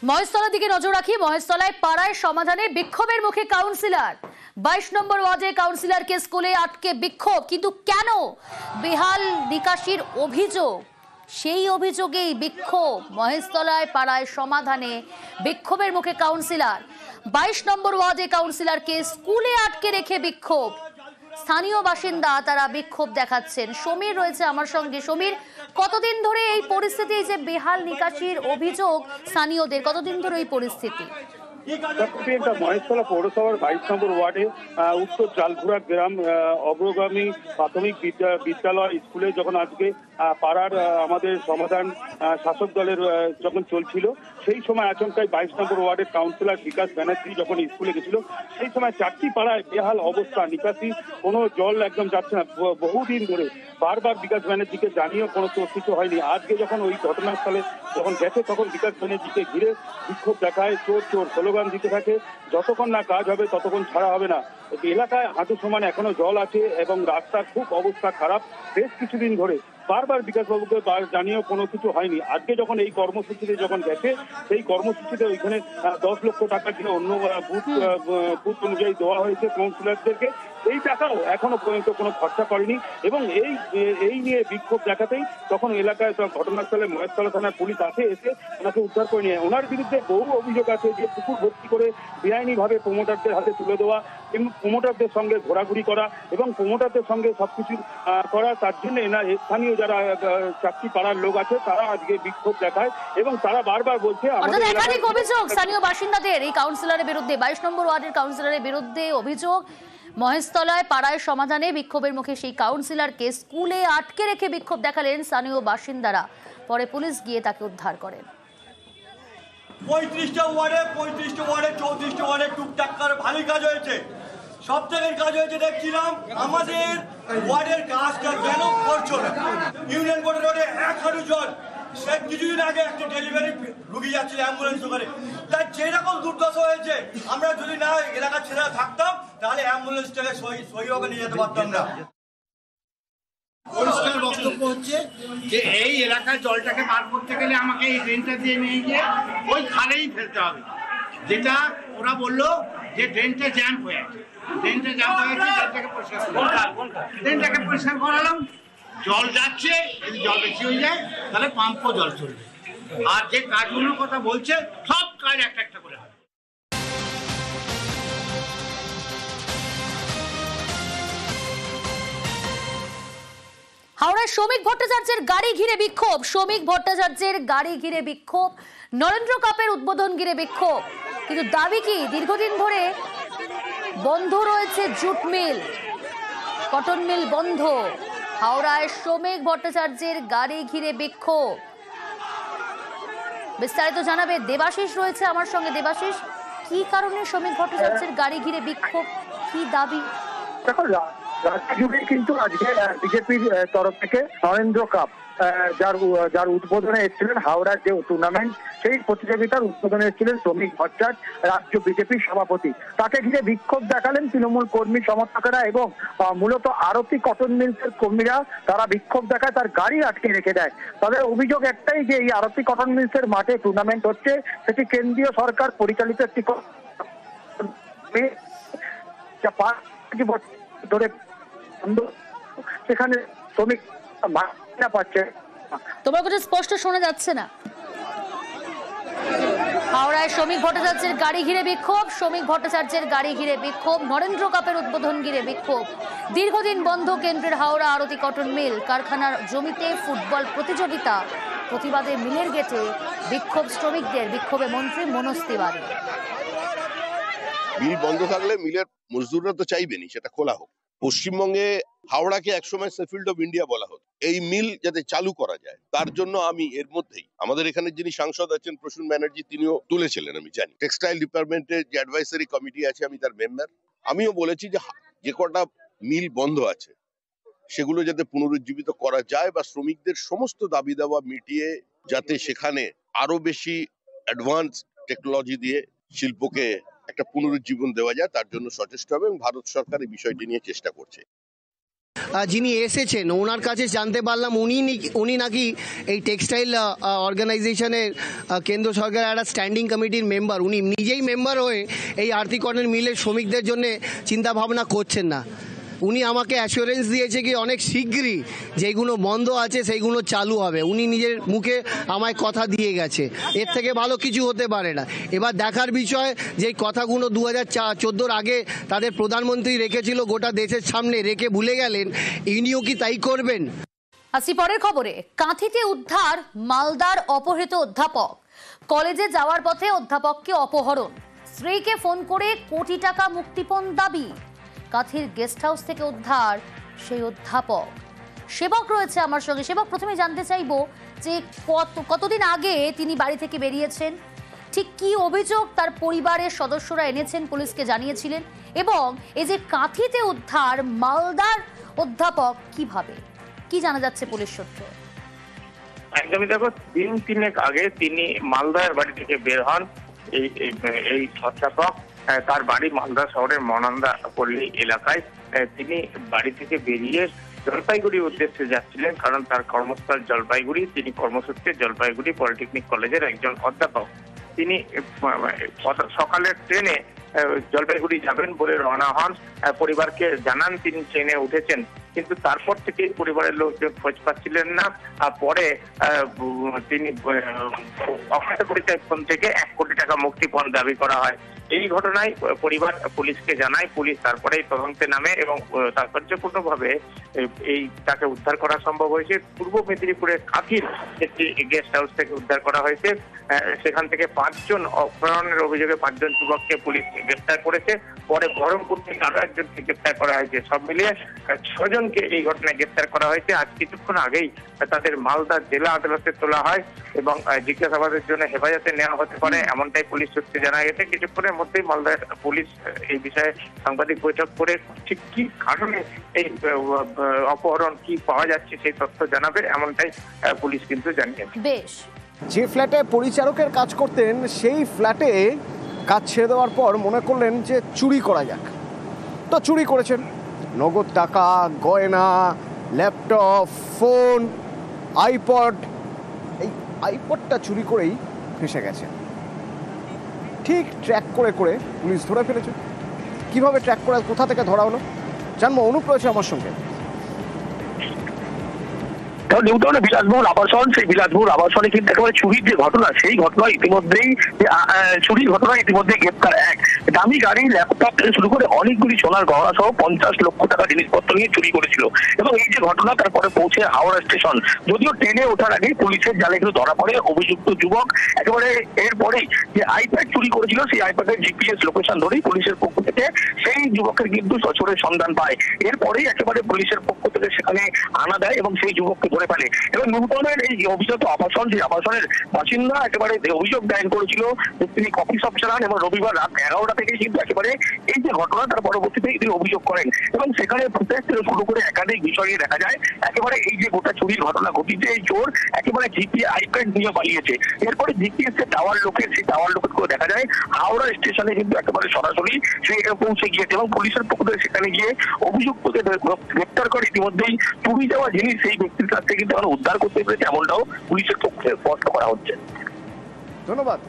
মহেশতলার দিকে নজর রাখি। মহেশতলায় পাড়ায় সমাধানে বিক্ষোভের মুখে কাউন্সিলর। 22 নম্বর ওয়ার্ডে কাউন্সিলরকে স্কুলে আটকে বিক্ষোভ। কিন্তু কেন? বেহাল নিকাশির অভিযোগ, সেই অভিযোগেই বিক্ষোভ। মহেশতলায় পাড়ায় সমাধানে বিক্ষোভের মুখে কাউন্সিলর। 22 নম্বর ওয়ার্ডে কাউন্সিলরকে স্কুলে আটকে রেখে বিক্ষোভ। স্থানীয় বাসিন্দা তারা বিক্ষোভ দেখাচ্ছেন। সমীর রয়েছে আমার সঙ্গে। সমীর, কতদিন ধরে এই পরিস্থিতি, যে বেহাল নিকাশির অভিযোগ স্থানীয়দের, কতদিন ধরে এই পরিস্থিতি? মহেশতলা পৌরসভার 22 নম্বর ওয়ার্ডে উত্তর জালঘুরা গ্রাম অগ্রগামী প্রাথমিক বিদ্যালয় স্কুলে যখন আজকে পাড়ার আমাদের সমাধান শাসক দলের যখন চলছিল, সেই সময় আচমকায় 22 নম্বর ওয়ার্ডের কাউন্সিলর বিকাশ ব্যানার্জি যখন স্কুলে গেছিল, সেই সময় 4টি পাড়ায় বেহাল অবস্থা, নিকাশি কোনো জল একদম যাচ্ছে না বহুদিন ধরে। বারবার বিকাশ ব্যানার্জিকে জানিয়েও কোনো কিছু হয়নি। আজকে যখন ওই ঘটনাস্থলে যখন গেছে, তখন বিকাশ ব্যানার্জিকে ঘিরে বিক্ষোভ দেখায়, চোর চোর স্লোগান দিতে থাকে। যতক্ষণ না কাজ হবে ততক্ষণ ছাড়া হবে না। এলাকায় হাঁটু সমান এখনো জল আছে এবং রাস্তার খুব অবস্থা খারাপ বেশ কিছুদিন ধরে। বারবার বিকাশবাবুকে জানিয়েও কোনো কিছু হয়নি। আজকে যখন এই কর্মসূচিতে যখন গেছে, সেই কর্মসূচিতে ওইখানে 10 লক্ষ টাকা দিয়ে অন্য বুথ অনুযায়ী দেওয়া হয়েছে কাউন্সিলরদেরকে। এই টাকাও এখনো পর্যন্ত কোনো খরচা করেনি এবং এই নিয়ে বিক্ষোভ দেখাতেই তখন এলাকায় ঘটনাস্থলে মহেশতলা থানার পুলিশ এসে ওনাকে উদ্ধার করে নিয়ে। ওনার বিরুদ্ধে বহু অভিযোগ আছে যে পুকুর ভর্তি করে বেআইনিভাবে প্রমোটারদের হাতে তুলে দেওয়া এবং প্রমোটারদের সঙ্গে ঘোরাঘুরি করা এবং প্রমোটারদের সঙ্গে সবকিছু করা। তার জন্য স্থানীয় যারা 4টি পাড়ার লোক আছে তারা আজকে বিক্ষোভ দেখায় এবং তারা বারবার বলছে একাধিক অভিযোগ স্থানীয় বাসিন্দাদের এই কাউন্সিলরের বিরুদ্ধে। 22 নম্বর ওয়ার্ডের কাউন্সিলরের বিরুদ্ধে অভিযোগ। মহেশতলায় পাড়ায় সমাধানে বিক্ষোভের মুখে সেই কাউন্সিলরকে স্কুলে আটকে রেখে বিক্ষোভ দেখালেন স্থানীয় বাসিন্দারা। পরে পুলিশ গিয়ে তাকে উদ্ধার করেন। 35টা ওয়ার্ডে 34টা ওয়ার্ডে টুকটাক করে ভালোই কাজ হয়েছে। সব থেকে কাজ হয়েছে দেখছিলাম, আমাদের ওয়ার্ডের কাজটা কেন করছো না? ইউনিয়ন বোর্ডের রোডে 1 হাঁটু জল। সে কিছুদিন আগে একটা ডেলিভারি রুগী যাচ্ছিল অ্যাম্বুলেন্স করে, তার যেরকম দুর্দশা হয়েছে, আমরা যদি না এলাকার ছেলেরা থাকতাম তাহলে অ্যাম্বুলেন্সটাকে সহিভাবে নিয়ে যেতে পারতাম না। পরিষ্কার বক্তব্য হচ্ছে যে এই এলাকার জলটাকে বার করতে গেলে আমাকে এই ড্রেনটা দিয়ে নিয়ে গিয়ে ওই খালেই ফেলতে হবে। যেটা ওরা বললো যে ড্রেনটা জ্যাম হয়ে আছে, ড্রেনটাকে পরিষ্কার করালাম। জল যাচ্ছে, যদি জল বেশি হয়ে যায় তাহলে পাম্পও জল চলবে। আর যে কাজগুলোর কথা বলছে সব কাজ একটা একটা করে হবে। হাওড়ায় শ্রমিক ভট্টাচার্যের গাড়ি ঘিরে বিক্ষোভ। শ্রমিক ভট্টাচার্যের গাড়ি ঘিরে বিক্ষোভ, নরেন্দ্র কাপের উদ্বোধন ঘিরে বিক্ষোভ। কিন্তু দাবি কি? দীর্ঘদিন ধরে বন্ধ রয়েছে জুট মিল, কটন মিল বন্ধ। হাওড়ায় শ্রমিক ভট্টাচার্যের গাড়ি ঘিরে বিক্ষোভ। বিস্তারিত জানাবে দেবাশিস রয়েছে আমার সঙ্গে। দেবাশিস, কি কারণে শ্রমিক ভট্টাচার্যের গাড়ি ঘিরে বিক্ষোভ, কি দাবি? দেখো, রাজ্য জুড়ে কিন্তু আজকে বিজেপির তরফ থেকে নরেন্দ্র কাপ যার উদ্বোধনে এসেছিলেন, হাওড়ার যে টুর্নামেন্ট সেই প্রতিযোগিতার উদ্বোধনে এসেছিলেন শ্রমিক ভট্টাচার্য, রাজ্য বিজেপির সভাপতি। তাকে ঘিরে বিক্ষোভ দেখালেন তৃণমূল কর্মী সমর্থকেরা এবং মূলত আরতি কটন মিলসের কর্মীরা। তারা বিক্ষোভ দেখায়, তার গাড়ি আটকে রেখে দেয়। তাদের অভিযোগ একটাই যে এই আরতি কটন মিলসের মাঠে টুর্নামেন্ট হচ্ছে, সেটি কেন্দ্রীয় সরকার পরিচালিত একটি ধরে সেখানে শ্রমিক পাচ্ছে। তোমার কথা স্পষ্ট শোনা যাচ্ছে না। হাওড়ায় শ্রমিক ভট্টাচার্যের গাড়ি ঘিরে বিক্ষোভ, শ্রমিক ভট্টাচার্যের গাড়ি ঘিরে বিক্ষোভ, নরেন্দ্র কাপের উদ্বোধন ঘিরে বিক্ষোভ। দীর্ঘদিন বন্ধ কেন্দ্রের হাওড়া আরতি কটন মিল কারখানার জমিতে ফুটবল প্রতিযোগিতা। প্রতিবাদে মিলের গেটে বিক্ষোভ শ্রমিকদের। বিক্ষোভে মন্ত্রী মনোজ তিওয়ারি। মিল বন্ধ থাকলে মিলের মজদুররা তো চাইবেনি সেটা খোলা হোক। পশ্চিমবঙ্গে হাওড়াকে একসময় সেফিল্ড অফ ইন্ডিয়া বলা হতো। এই মিল যাতে চালু করা যায় তার জন্য আমি এর মধ্যেই আমাদের এখানে যিনি সাংসদ আছেন প্রসূন ব্যানার্জি, তিনিও তুলেছিলেন, আমি জানি। টেক্সটাইল ডিপার্টমেন্টের যে অ্যাডভাইসারি কমিটি আছে আমি তার মেম্বার। আমিও বলেছি যে কটা মিল বন্ধ আছে সেগুলো যাতে পুনরুজ্জীবিত করা যায় বা শ্রমিকদের সমস্ত দাবি দাওয়া মিটিয়ে যাতে সেখানে আরো বেশি অ্যাডভান্স টেকনোলজি দিয়ে শিল্পকে একটা পুনরুজ্জীবন দেওয়া যায়, তার জন্য সচেষ্ট হবে এবং ভারত সরকার এই বিষয়টি নিয়ে চেষ্টা করছে। যিনি এসেছেন ওনার কাছে জানতে পারলাম উনি নাকি এই টেক্সটাইল অর্গানাইজেশনের কেন্দ্র সরকারের একটা স্ট্যান্ডিং কমিটির মেম্বার। উনি নিজেই মেম্বার হয়ে এই আরতি কটন মিলের শ্রমিকদের জন্য চিন্তা ভাবনা করছেন না। উনি আমাকে অ্যাসুরেন্স দিয়েছে কি অনেক শীঘ্রই যেগুলো বন্ধ আছে সেইগুলো চালু হবে। উনি নিজের মুখে আমায় কথা দিয়ে গেছে, এর থেকে ভালো কিছু হতে পারে না। এবার দেখার বিষয় যে কথাগুলো 2014 আগে তাদের প্রধানমন্ত্রী রেখেছিল গোটা দেশের সামনে, রেখে ভুলে গেলেন, ইনিও কি তাই করবেন? আসি পরের খবরে। কাঁথিতে উদ্ধার মালদার অপহৃত অধ্যাপক। কলেজে যাওয়ার পথে অধ্যাপককে অপহরণ, স্ত্রীকে ফোন করে কোটি টাকা মুক্তিপণ দাবি। কাঁথির গেস্ট হাউস থেকে উদ্ধার সেই অধ্যাপক। সেবক রয়েছে আমার সঙ্গে। সেবক, প্রথমে জানতে চাইবো যে কতদিন আগে তিনি বাড়ি থেকে বেরিয়েছেন, ঠিক কি অভিযোগ তার পরিবারের সদস্যরা এনেছেন, পুলিশকে জানিয়েছিলেন, এবং এই যে কাঁথিতে উদ্ধার মালদার অধ্যাপক কিভাবে, কি জানা যাচ্ছে পুলিশ সূত্রে? একদমই, দেখো, দিন তিনেক আগে তিনি মালদার বাড়ি থেকে বের হন। এই অধ্যাপক, তার বাড়ি মালদা শহরের মনান্দা পল্লী এলাকায়। তিনি বাড়ি থেকে বেরিয়ে জলপাইগুড়ির উদ্দেশ্যে যাচ্ছিলেন, কারণ তার কর্মস্থল জলপাইগুড়ি। তিনি কর্মসূত্রে জলপাইগুড়ি পলিটেকনিক কলেজের একজন অধ্যাপক। তিনি সকালের ট্রেনে জলপাইগুড়ি যাবেন বলে রওনা হন। পরিবারকে জানান তিনি ট্রেনে উঠেছেন, কিন্তু তারপর থেকে পরিবারের লোকজন খোঁজ পাচ্ছিলেন না। পরে তিনি অজ্ঞাত পরিচয় ফোন থেকে 1 কোটি টাকা মুক্তিপণ দাবি করা হয়। এই ঘটনায় পরিবার পুলিশকে জানায়। পুলিশ তারপরেই তদন্তে নামে এবং তাৎপর্যপূর্ণভাবে এই তাকে উদ্ধার করা সম্ভব হয়েছে। পূর্ব মেদিনীপুরের কাঁথির একটি গেস্ট হাউস থেকে উদ্ধার করা হয়েছে। সেখান থেকে 5 জন অপহরণের অভিযোগে 5 জন যুবককে পুলিশ গ্রেপ্তার করেছে। পরে বহরমপুর থেকে আরো একজনকে গ্রেপ্তার করা হয়েছে। সব মিলিয়ে 6 জনকে এই ঘটনায় গ্রেপ্তার করা হয়েছে। আজ কিছুক্ষণ আগেই তাদের মালদা জেলা আদালতে তোলা হয় এবং জিজ্ঞাসাবাদের জন্য হেফাজতে নেওয়া হতে পারে, এমনটাই পুলিশ সূত্রে জানা গেছে। কিছুক্ষণের মধ্যেই মালদার পুলিশ এই বিষয়ে সাংবাদিক বৈঠক করে ঠিক কি কারণে এই অপহরণ, কি পাওয়া যাচ্ছে সেই তথ্য জানাবে, এমনটাই পুলিশ কিন্তু জানিয়েছে। বেশ, যে ফ্ল্যাটে পরিচারকের কাজ করতেন সেই ফ্ল্যাটে কাজ ছেড়ে দেওয়ার পর মনে করলেন যে চুরি করা যাক, তো চুরি করেছেন। নগদ টাকা, গয়না, ল্যাপটপ, ফোন, আইপড। এই আইপডটা চুরি করেই ফেঁসে গেছে। ঠিক ট্র্যাক করে করে পুলিশ ধরে ফেলেছে। কিভাবে ট্র্যাক করে কোথা থেকে ধরা হলো জানবো। অনুপ রয়েছে আমার সঙ্গে। নিউটাউনে বিলাসবহুল আবাসন, সেই বিলাসবহুল আবাসনে কিন্তু একেবারে চুরির যে ঘটনা, সেই ঘটনা ইতিমধ্যেই চুরির ঘটনা ইতিমধ্যে গ্রেপ্তার এক। দামি গাড়ি, ল্যাপটপ থেকে শুরু করে অনেকগুলি সোনার গহনা সহ 50 লক্ষ টাকা জিনিসপত্র নিয়ে চুরি করেছিল। এবং এই যে ঘটনা, তারপরে পৌঁছে হাওড়া স্টেশন। যদিও ট্রেনে ওঠার আগে পুলিশের জালে কিন্তু ধরা পড়ে অভিযুক্ত যুবক। একেবারে এরপরেই যে আইপ্যাড চুরি করেছিল, সেই আইপ্যাডের জিপিএস লোকেশন ধরেই পুলিশের পক্ষ থেকে সেই যুবকের কিন্তু সচরের সন্ধান পায়। এরপরেই একেবারে পুলিশের পক্ষ থেকে সেখানে আনা দেয় এবং সেই যুবককে ধরে ফেলে। এবং নিউটাউনের এই অভিজাত আবাসন, যে আবাসনের বাসিন্দা একেবারে অভিযোগ দায়ের করেছিল যে তিনি কফি শপ চালান এবং রবিবার রাত 11টা থেকে কিন্তু একেবারে এই যে ঘটনা, তার পরবর্তীতে তিনি অভিযোগ করেন এবং সেখানে ফুটেজ থেকে শুরু করে একাধিক বিষয় দেখা যায় একেবারে এই যে গোটা চুরির ঘটনা ঘটিছে, এই চোর একেবারে জিপিএস আইপ্যাড নিয়ে পালিয়েছে। এরপরে জিপিএস এর টাওয়ার লোকের, সেই টাওয়ার লোকের করে দেখা যায় হাওড়া স্টেশনে কিন্তু একেবারে সরাসরি সে পৌঁছে গিয়েছে এবং পুলিশের পক্ষ থেকে সেখানে গিয়ে অভিযুক্তকে গ্রেপ্তার করে ইতিমধ্যেই চুরি যাওয়া জিনিস সেই ব্যক্তির কাছ থেকে কিন্তু উদ্ধার করতে পেরেছে, এমনটাও পুলিশের পক্ষে স্পষ্ট করা হচ্ছে। ধন্যবাদ।